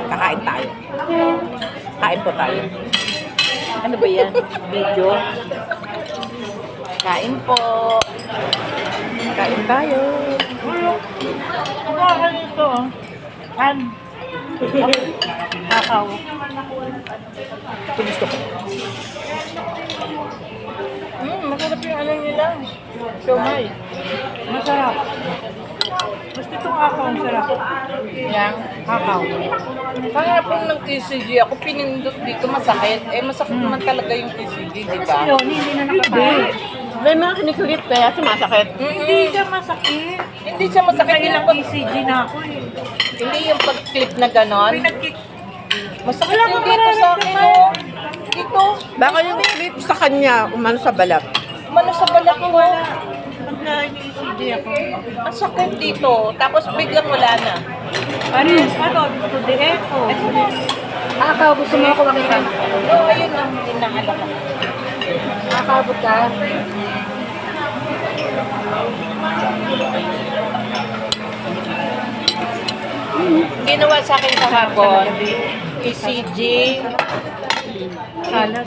Kakain tayo. Kain po tayo. Ano ba yan? Video? Kain po. Kain tayo. Ano ito? Kan? Kakaw. Ito gusto ko. Masarap yung ano nila. Siomay. Masarap. Gusto itong kakaw, ang sarap. Yang Kakaw. kahapon ng TCG ako pinindot dito masakit. Masakit naman talaga yung TCG, di Kasi ba? yun, hindi na nakakain. May mga kiniklip kaya sumasakit. Hindi siya masakit. Hindi siya masakit. Ilang Yung ECG na ako eh. hindi yung pag-clip na ganon. Pinag-kick. Masakit Wala yung ka dito sa akin. Oh. Dito. Baka yung clip sa kanya, umano sa balat. Umano sa balak ko. Pagka ini-ECG ako. Ang sakit dito. Tapos biglang wala na. Pares, ano, to the echo. Akaw, gusto mo ako makita? Oo, ayun lang. Tinangalak ako. Nakakabot ka? Ginawa sa akin kahapon, ECG, Salas.